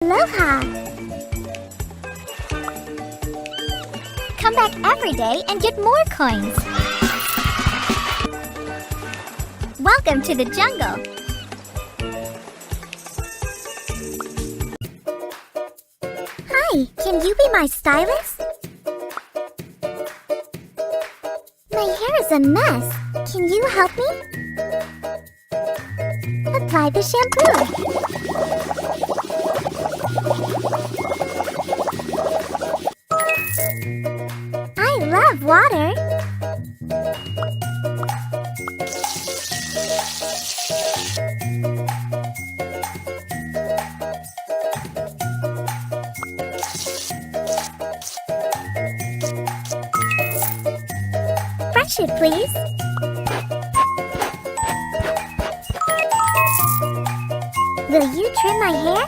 Aloha! Come back every day and get more coins. Welcome to the jungle. Hi, can you be my stylist? My hair is a mess. Can you help me? Apply the shampoo. I love water. Brush it, please. Will you trim my hair?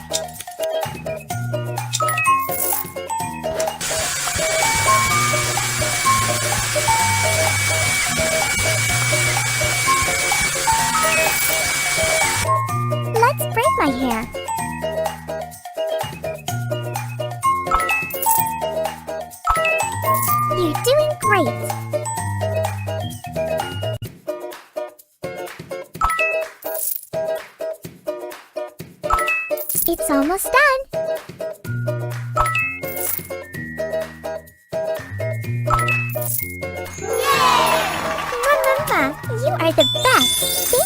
Let's braid my hair. You're doing great. It's almost done. Mama, you are the best. See?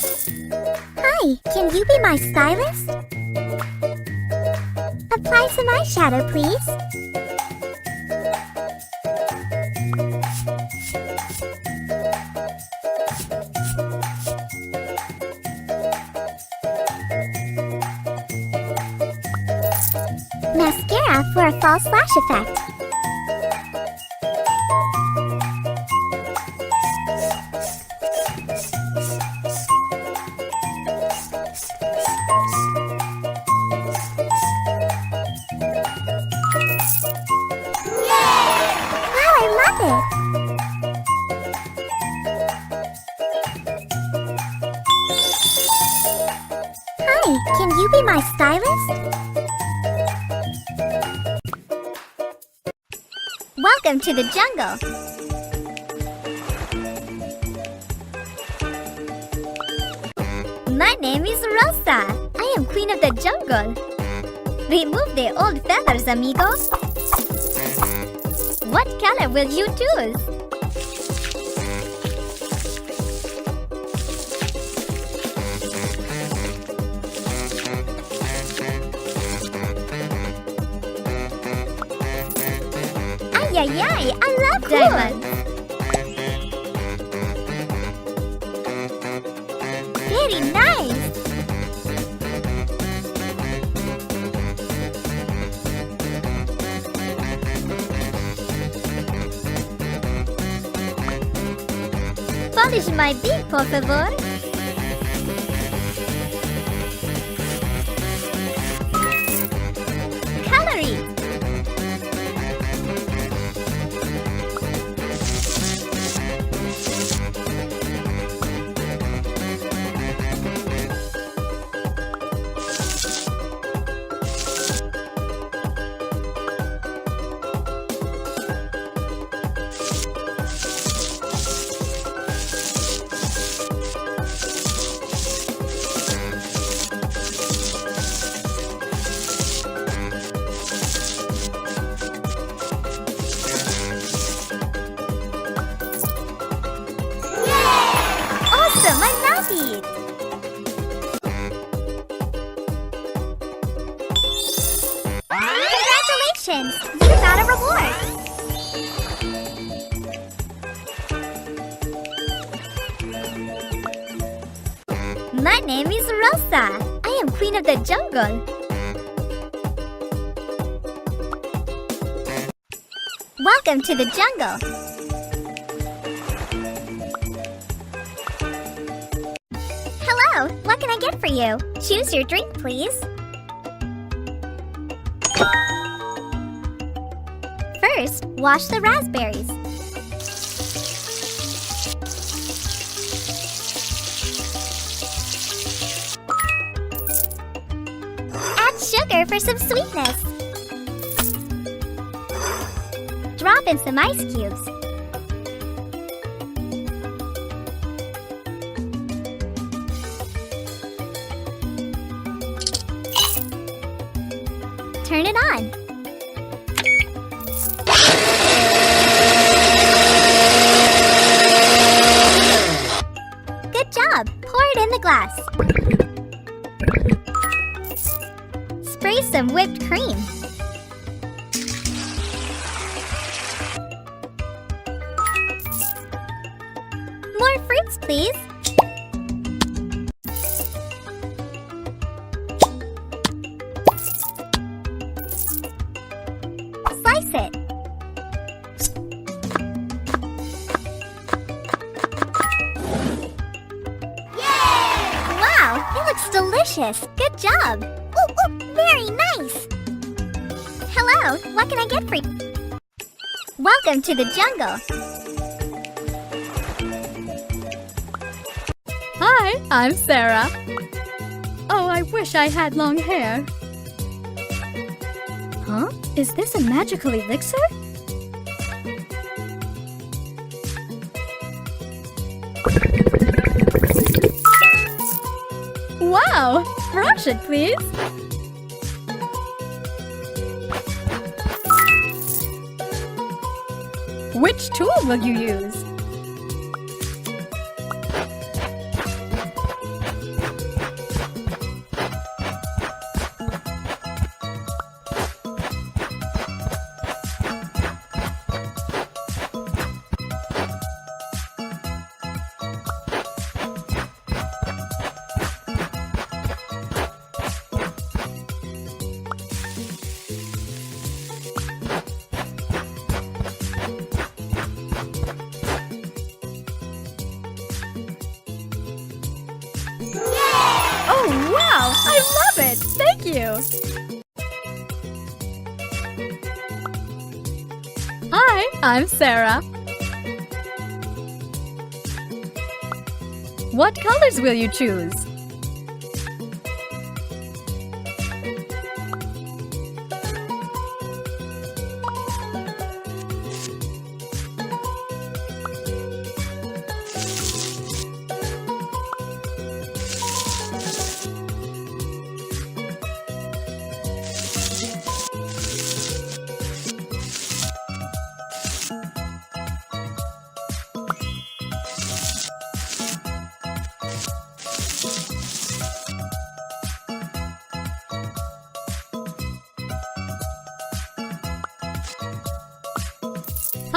Hi, can you be my stylist? Apply some eyeshadow, please. Mascara for a false lash effect. Wow, I love it! Hi, can you be my stylist? Welcome to the jungle. My name is Rosa. I am queen of the jungle. Remove the old feathers, amigo. What color will you choose? Ay, I love diamonds. Very nice. Polish my beak, por favor. Color it. Awesome, I love it! Congratulations! You got a reward! My name is Rosa. I am queen of the jungle. Welcome to the jungle. Hello, what can I get for you? Choose your drink, please. First, wash the raspberries. Add sugar here for some sweetness. Drop in some ice cubes. Turn it on. Good job! Pour it in the glass. Spray some whipped cream. More fruits, please. Slice it. Wow, it looks delicious. Good job. Ooh, very nice. Hello, what can I get for you? Welcome to the jungle. Hi, I'm Sarah. Oh, I wish I had long hair. Huh? Is this a magical elixir? Wow! Brush it, please. Which tool will you use? Oh, wow! I love it! Thank you! Hi, I'm Sarah. What colors will you choose?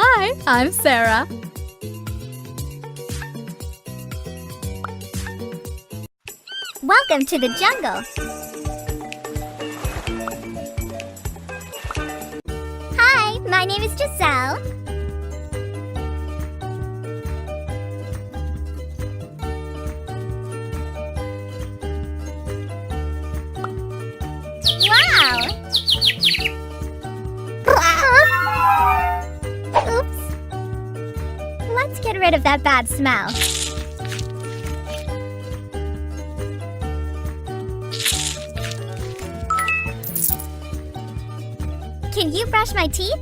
Hi, I'm Sarah. Welcome to the jungle. Hi, my name is Giselle. Wow! Oops. Let's get rid of that bad smell. Can you brush my teeth?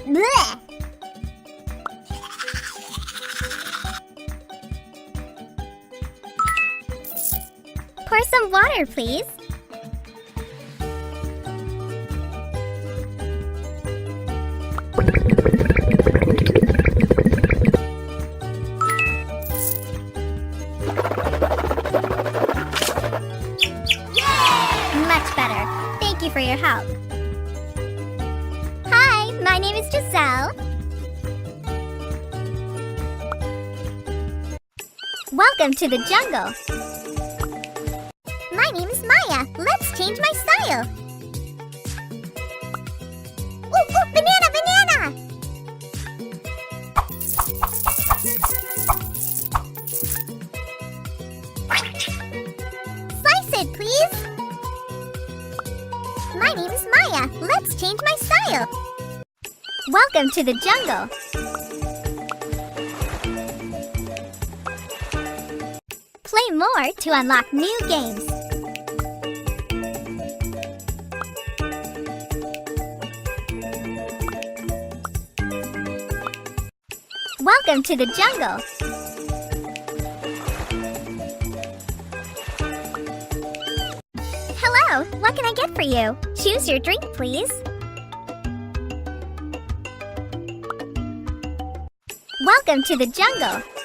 Blech. Pour some water, please. Much better. Thank you for your help. Hi, my name is Giselle. Welcome to the jungle. My name is Maya. Let's change my style. Ooh, ooh, banana, banana! Slice it, please. My name is Maya. Let's change you. Welcome to the jungle. Play more to unlock new games. Welcome to the jungle. Hello, what can I get for you? Choose your drink, please. Welcome to the jungle.